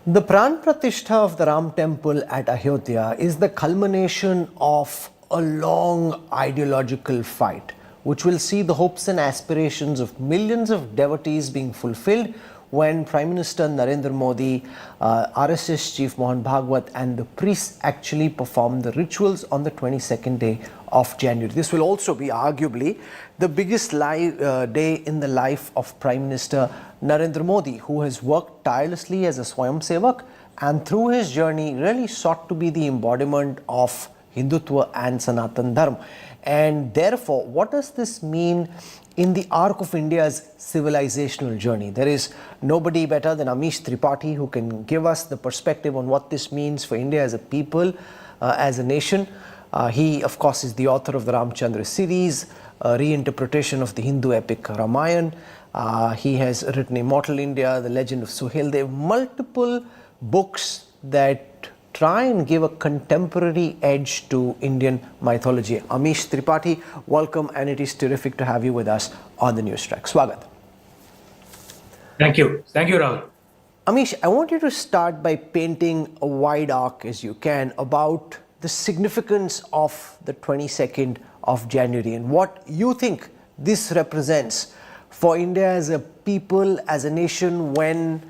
The Pran Pratishtha of the Ram Temple at Ayodhya is the culmination of a long ideological fight, which will see the hopes and aspirations of millions of devotees being fulfilled when Prime Minister Narendra Modi, RSS Chief Mohan Bhagwat and the priests actually perform the rituals on the 22nd day of January. This will also be arguably the biggest day in the life of Prime Minister Narendra Modi, who has worked tirelessly as a Swayamsevak and through his journey really sought to be the embodiment of Hindutva and Sanatan Dharma. And therefore, what does this mean in the arc of India's civilizational journey? There is nobody better than Amish Tripathi who can give us the perspective on what this means for India as a people, as a nation. He, of course, is the author of the Ramchandra series, a reinterpretation of the Hindu epic Ramayana. He has written Immortal India, The Legend of Suhail. There are multiple books that try and give a contemporary edge to Indian mythology. Amish Tripathi, welcome, and it is terrific to have you with us on the Newstrack. Swagat. Thank you. Thank you, Rahul. Amish, I want you to start by painting a wide arc as you can about the significance of the 22nd of January and what you think this represents for India as a people, as a nation, when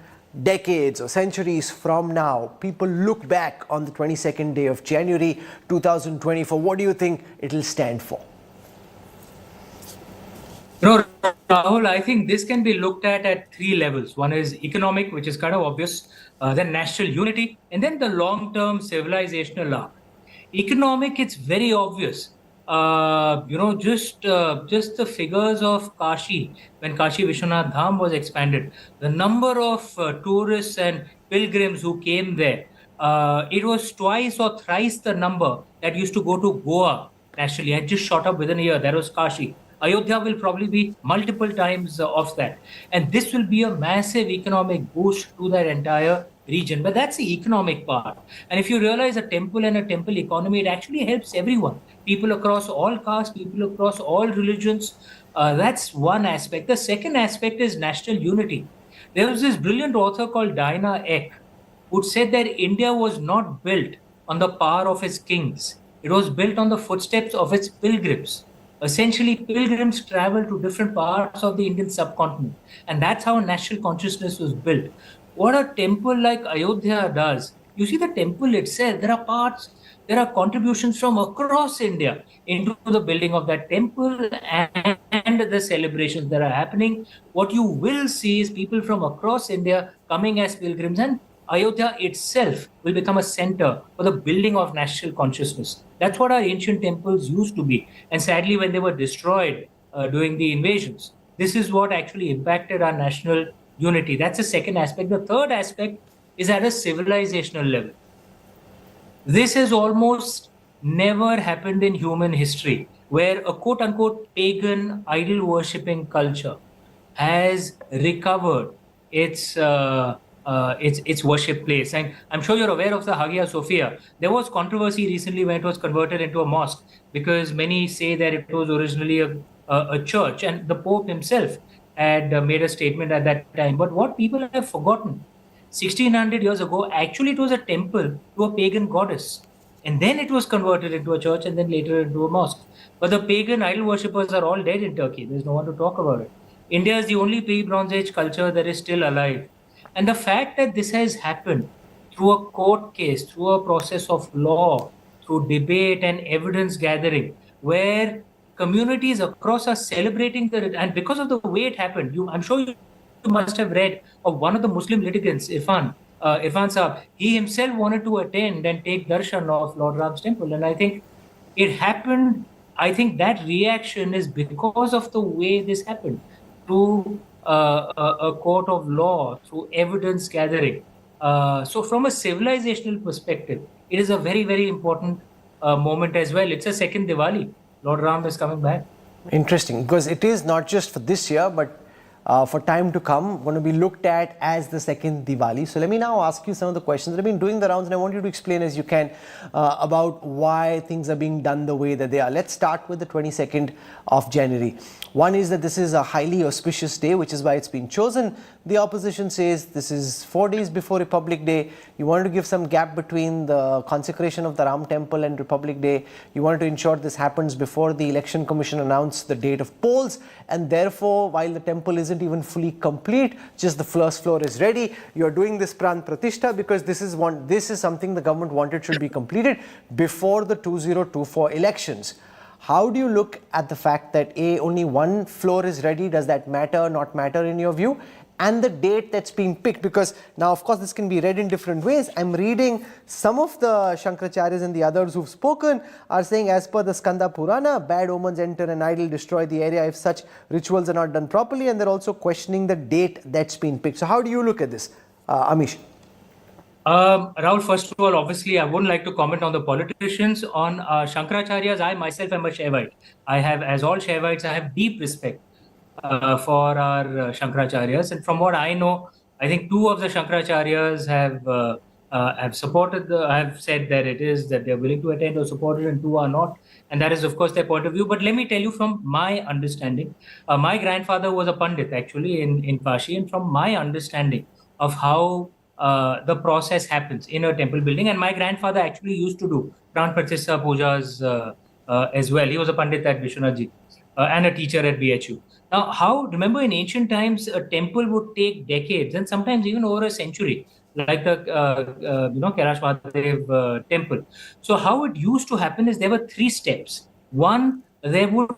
decades or centuries from now, people look back on the 22nd day of January 2024. What do you think it will stand for? Rahul, I think this can be looked at three levels. One is economic, which is kind of obvious, then national unity, and then the long-term civilizational arc. Economic, it's very obvious. Just the figures of Kashi, when Kashi Vishwanath Dham was expanded, the number of tourists and pilgrims who came there, it was twice or thrice the number that used to go to Goa nationally and just shot up within a year. That was Kashi. Ayodhya will probably be multiple times of that. And this will be a massive economic boost to that entire region. But that's the economic part. And if you realize a temple and a temple economy, it actually helps everyone. People across all castes, people across all religions. That's one aspect. The second aspect is national unity. There was this brilliant author called Diana Eck who said that India was not built on the power of its kings. It was built on the footsteps of its pilgrims. Essentially, pilgrims travel to different parts of the Indian subcontinent. And that's how national consciousness was built. What a temple like Ayodhya does, you see the temple itself, there are contributions from across India into the building of that temple and the celebrations that are happening. What you will see is people from across India coming as pilgrims, and Ayodhya itself will become a center for the building of national consciousness. That's what our ancient temples used to be. And sadly, when they were destroyed during the invasions, this is what actually impacted our national unity. That's the second aspect. The third aspect is at a civilizational level. This has almost never happened in human history, where a quote-unquote pagan idol-worshipping culture has recovered its worship place. And I'm sure you're aware of the Hagia Sophia. There was controversy recently when it was converted into a mosque, because many say that it was originally a church, and the Pope himself had made a statement at that time. But what people have forgotten, 1600 years ago, actually it was a temple to a pagan goddess. And then it was converted into a church and then later into a mosque. But the pagan idol worshippers are all dead in Turkey. There's no one to talk about it. India is the only pre-Bronze Age culture that is still alive. And the fact that this has happened through a court case, through a process of law, through debate and evidence gathering, where communities across are celebrating and because of the way it happened, I'm sure you must have read of one of the Muslim litigants, Irfan Saab. He himself wanted to attend and take darshan of Lord Ram's temple. And I think it happened, I think that reaction is because of the way this happened, through a court of law, through evidence gathering. So from a civilizational perspective, it is a very, very important moment as well. It's a second Diwali. Lord Ram is coming back. Interesting, because it is not just for this year, but for time to come going to be looked at as the second Diwali. So let me now ask you some of the questions that have been doing the rounds, and I want you to explain as you can about why things are being done the way that they are. Let's start with the 22nd of January. One is that this is a highly auspicious day, which is why it's been chosen. The opposition says this is 4 days before Republic Day. You wanted to give some gap between the consecration of the Ram Temple and Republic Day. You wanted to ensure this happens before the Election Commission announced the date of polls, and therefore, while the temple isn't even fully complete, just the first floor is ready, you're doing this Pran Pratishtha because this is something the government wanted should be completed before the 2024 elections. How do you look at the fact that only one floor is ready? Does that matter, not matter in your view? And the date that's been picked, because now of course this can be read in different ways. I'm reading some of the Shankaracharyas and the others who've spoken are saying, as per the Skanda Purana, bad omens enter an idol, destroy the area if such rituals are not done properly, and they're also questioning the date that's been picked. So how do you look at this, Amish? Rahul, first of all, obviously, I wouldn't like to comment on the politicians. On Shankaracharyas, I myself am a Shaivite. I have, as all Shaivites, I have deep respect for our Shankaracharyas. And from what I know, I think two of the Shankaracharyas have supported have said that it is that they're willing to attend or support it, and two are not. And that is, of course, their point of view. But let me tell you from my understanding, my grandfather was a Pandit actually in Kashi, and from my understanding of how the process happens in a temple building, and my grandfather actually used to do Pran Pratishtha pujas as well. He was a Pandit at Vishwanath Ji and a teacher at BHU. Now, remember in ancient times, a temple would take decades and sometimes even over a century, like the Kailash Mahadev temple. So how it used to happen is there were three steps. One, there would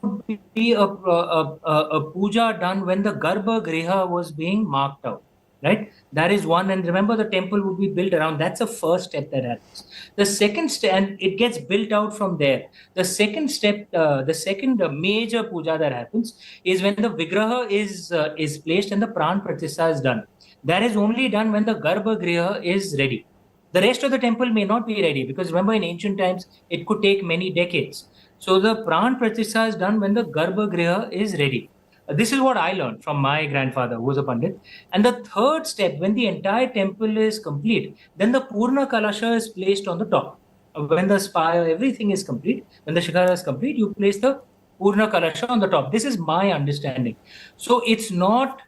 be a puja done when the Garbha Griha was being marked out. Right? That is one. And remember, the temple would be built around. That's the first step that happens. The second step, and it gets built out from there. The second step, the second major puja that happens is when the Vigraha is placed and the Pran Pratishtha is done. That is only done when the Garbha Griha is ready. The rest of the temple may not be ready because remember, in ancient times, it could take many decades. So the Pran Pratishtha is done when the Garbha Griha is ready. This is what I learned from my grandfather, who was a Pandit. And the third step, when the entire temple is complete, then the Purna Kalasha is placed on the top. When the spire, everything is complete, when the Shikhara is complete, you place the Purna Kalasha on the top. This is my understanding. So it's not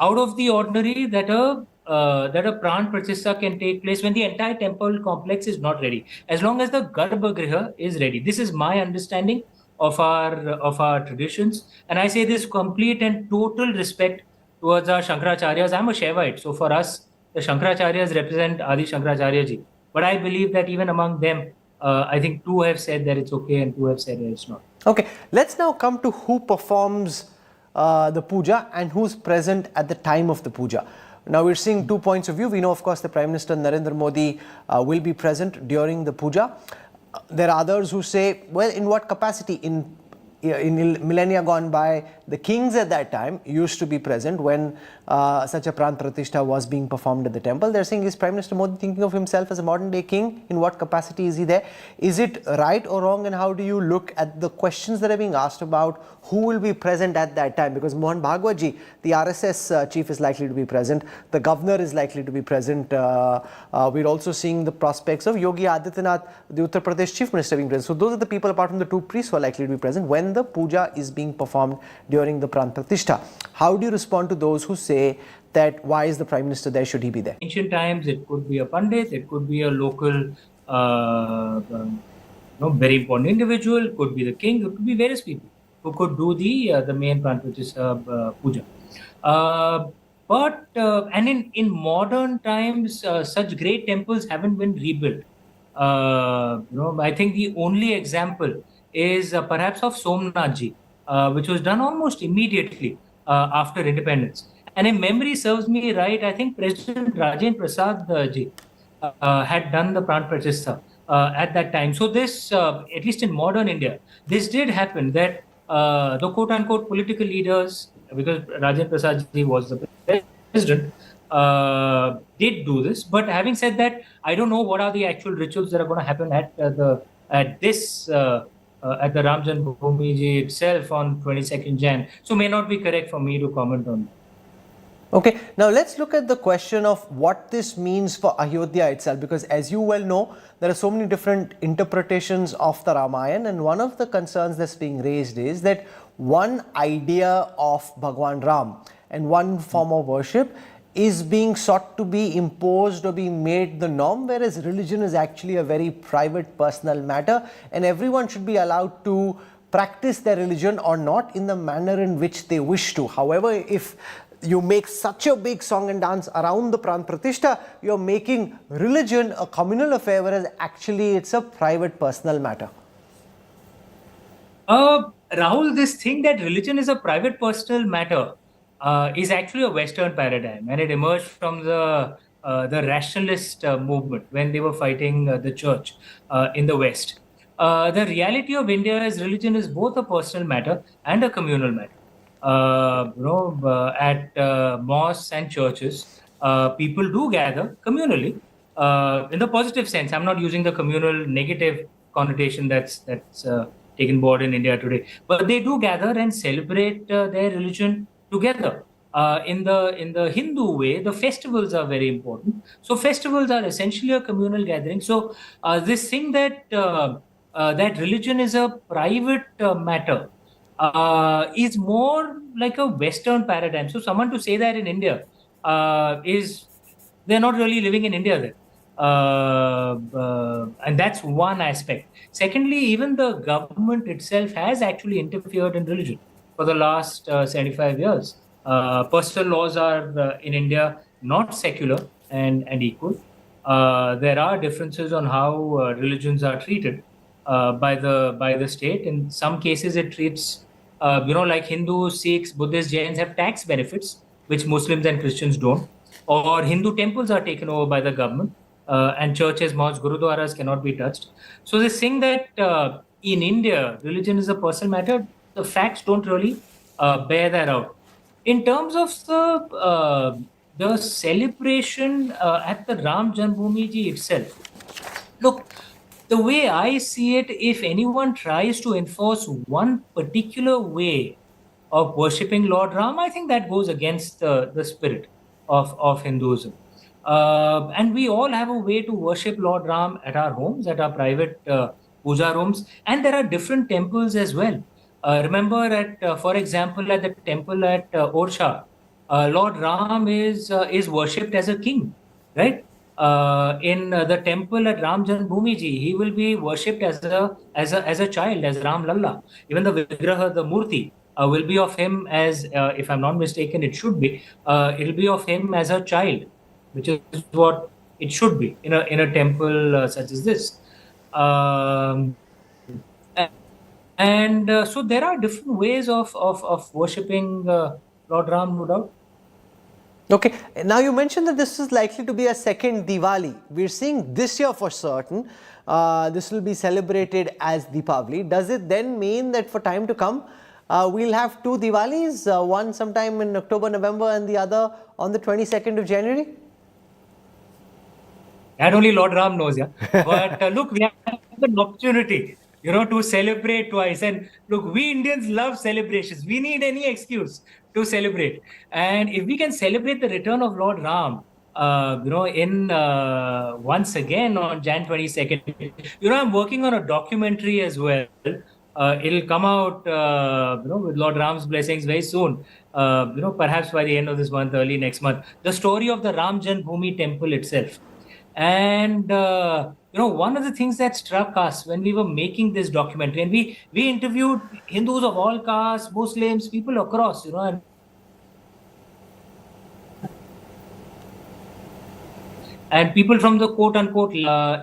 out of the ordinary that a Pran Pratishtha can take place when the entire temple complex is not ready, as long as the Garbha Griha is ready. This is my understanding of our traditions, and I say this complete and total respect towards our Shankaracharyas. I'm a Shaivite, so for us, the Shankaracharyas represent Adi Shankaracharya ji. But I believe that even among them, I think two have said that it's okay and two have said that it's not. Okay, let's now come to who performs the puja and who's present at the time of the puja. Now we're seeing 2 points of view. We know, of course, the Prime Minister Narendra Modi will be present during the puja. There are others who say, well, in what capacity? In millennia gone by, the kings at that time used to be present when such a Pran Pratishtha was being performed at the temple. They're saying, is Prime Minister Modi thinking of himself as a modern day king? In what capacity is he there? Is it right or wrong? And how do you look at the questions that are being asked about who will be present at that time? Because Mohan Bhagwat ji, the RSS chief, is likely to be present. The governor is likely to be present. We're also seeing the prospects of Yogi Adityanath, the Uttar Pradesh chief minister, being present. So those are the people apart from the two priests who are likely to be present when the puja is being performed during the Pran Pratishtha. How do you respond to those who say that why is the Prime Minister there, should he be there? Ancient times, it could be a Pandit, it could be a local very important individual, it could be the king, it could be various people who could do the main Pran Pratishtha puja. And in modern times, such great temples haven't been rebuilt. I think the only example is perhaps of Somnath ji, which was done almost immediately after independence. And if memory serves me right, I think President Rajendra Prasad ji had done the Pran Pratishtha at that time. So this, at least in modern India, this did happen, that the quote-unquote political leaders, because Rajendra Prasad ji was the president, did do this. But having said that, I don't know what are the actual rituals that are going to happen at the Ram Janmabhoomi ji itself on 22nd Jan. So may not be correct for me to comment on that. Okay, now let's look at the question of what this means for Ayodhya itself, because as you well know, there are so many different interpretations of the Ramayana, and one of the concerns that's being raised is that one idea of Bhagwan Ram and one form of worship is being sought to be imposed or being made the norm, whereas religion is actually a very private, personal matter, and everyone should be allowed to practice their religion or not in the manner in which they wish to. However, if you make such a big song and dance around the Pran Pratishtha, you're making religion a communal affair, whereas actually it's a private, personal matter. Rahul, this thing that religion is a private personal matter is actually a Western paradigm, and it emerged from the rationalist movement when they were fighting the church in the West. The reality of India is religion is both a personal matter and a communal matter. At mosques and churches, people do gather communally in the positive sense. I'm not using the communal negative connotation that's taken board in India today, but they do gather and celebrate their religion together. In the Hindu way, the festivals are very important. So festivals are essentially a communal gathering. So this thing that religion is a private matter is more like a Western paradigm. So someone to say that in India is they're not really living in India then. And that's one aspect. Secondly, even the government itself has actually interfered in religion for the last 75 years. Personal laws are in India not secular and equal. There are differences on how religions are treated by the state. In some cases, it treats like Hindus, Sikhs, Buddhists, Jains have tax benefits which Muslims and Christians don't. Or Hindu temples are taken over by the government, and churches, mosques, gurudwaras cannot be touched. So this thing that in India religion is a personal matter, the facts don't really bear that out. In terms of the celebration at the Ram Janmabhoomi ji itself, look, the way I see it, if anyone tries to enforce one particular way of worshipping Lord Ram, I think that goes against the spirit of Hinduism. And we all have a way to worship Lord Ram at our homes, at our private puja rooms, and there are different temples as well. Remember, for example, at the temple at Orsha, Lord Ram is worshipped as a king, right? In the temple at Ram Janmabhoomi ji, he will be worshipped as a child, as Ram Lalla. Even the Vigraha, the Murti, will be of him as, if I'm not mistaken, it should be. It'll be of him as a child, which is what it should be in a temple such as this. Um, and so there are different ways of worshipping Lord Ram, no doubt. Okay, now you mentioned that this is likely to be a second Diwali. We're seeing this year for certain, this will be celebrated as Deepavali. Does it then mean that for time to come, we'll have two Diwalis, one sometime in October, November, and the other on the 22nd of January? That only Lord Ram knows, yeah. But look, we have an opportunity, to celebrate twice. And look, we Indians love celebrations. We need any excuse to celebrate. And if we can celebrate the return of Lord Ram, in once again on Jan 22nd, I'm working on a documentary as well. It'll come out, with Lord Ram's blessings very soon. Perhaps by the end of this month, early next month. The story of the Ram Janmabhoomi temple itself. And one of the things that struck us when we were making this documentary, and we interviewed Hindus of all castes, Muslims, people across, and people from the quote unquote,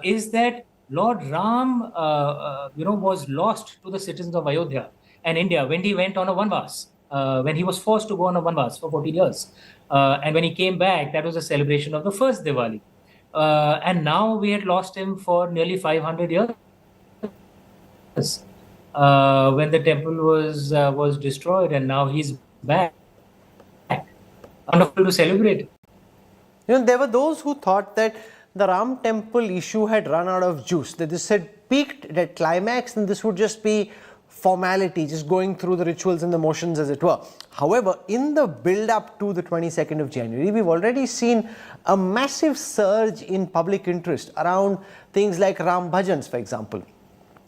is that Lord Ram, was lost to the citizens of Ayodhya and India when he went on a vanvas, when he was forced to go on a vanvas for 40 years. And when he came back, that was a celebration of the first Diwali. And now we had lost him for nearly 500 years when the temple was destroyed, and now he's back. Wonderful to celebrate. There were those who thought that the Ram temple issue had run out of juice, that this had peaked at climax and this would just be formality, just going through the rituals and the motions, as it were. However, in the build-up to the 22nd of January, we've already seen a massive surge in public interest around things like Ram Bhajans, for example.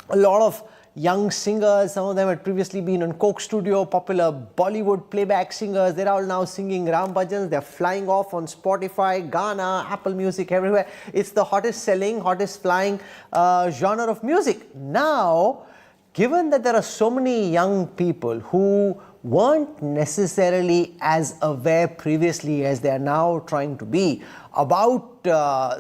A lot of young singers, some of them had previously been on Coke Studio, popular Bollywood playback singers, they're all now singing Ram Bhajans, they're flying off on Spotify, Ghana, Apple Music, everywhere. It's the hottest selling, hottest flying genre of music. Now, given that there are so many young people who weren't necessarily as aware previously as they are now trying to be about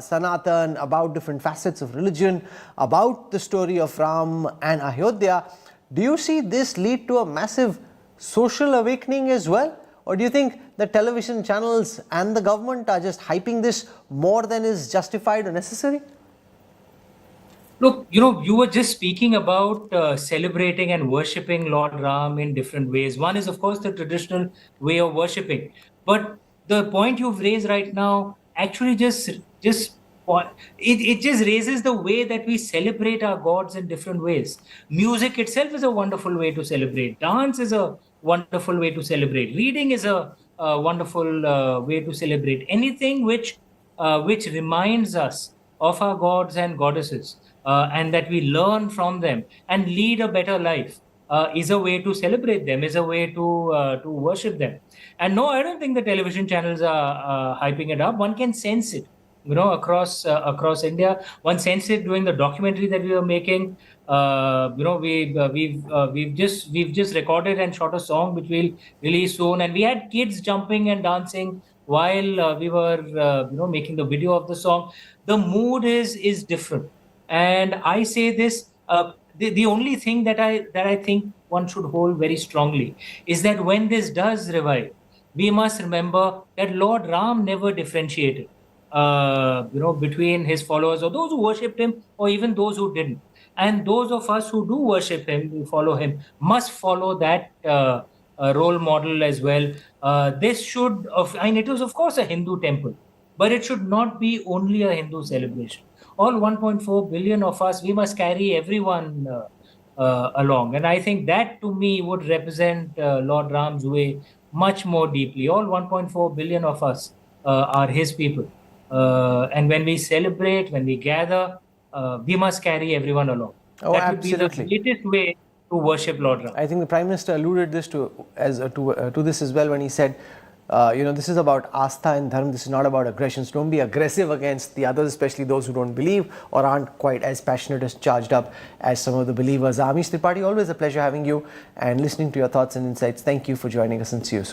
Sanatan, about different facets of religion, about the story of Ram and Ayodhya, do you see this lead to a massive social awakening as well? Or do you think the television channels and the government are just hyping this more than is justified or necessary? Look, you were just speaking about celebrating and worshipping Lord Ram in different ways. One is, of course, the traditional way of worshipping. But the point you've raised right now actually it just raises the way that we celebrate our gods in different ways. Music itself is a wonderful way to celebrate. Dance is a wonderful way to celebrate. Reading is a wonderful way to celebrate. Anything which reminds us of our gods and goddesses, and that we learn from them and lead a better life, is a way to celebrate them, is a way to worship them. And no, I don't think the television channels are hyping it up. One can sense it, across India. One sensed it during the documentary that we were making. We've just recorded and shot a song which we'll release soon, and we had kids jumping and dancing while we were making the video of the song. The mood is different, and I say this. The only thing that I think one should hold very strongly is that when this does revive, we must remember that Lord Ram never differentiated, between his followers or those who worshipped him or even those who didn't. And those of us who do worship him, who follow him, must follow that role model as well. It was of course a Hindu temple, but it should not be only a Hindu celebration. All 1.4 billion of us, we must carry everyone along. And I think that to me would represent Lord Ram's way much more deeply. All 1.4 billion of us are his people. And when we celebrate, when we gather, we must carry everyone along. Oh, that absolutely. would be the greatest way to worship Lord Ram. I think the Prime Minister alluded this to this as well when he said, this is about Astha and Dharma, this is not about aggression. So don't be aggressive against the others, especially those who don't believe or aren't quite as passionate, as charged up as some of the believers. Amish Tripathi, always a pleasure having you and listening to your thoughts and insights. Thank you for joining us, and see you soon.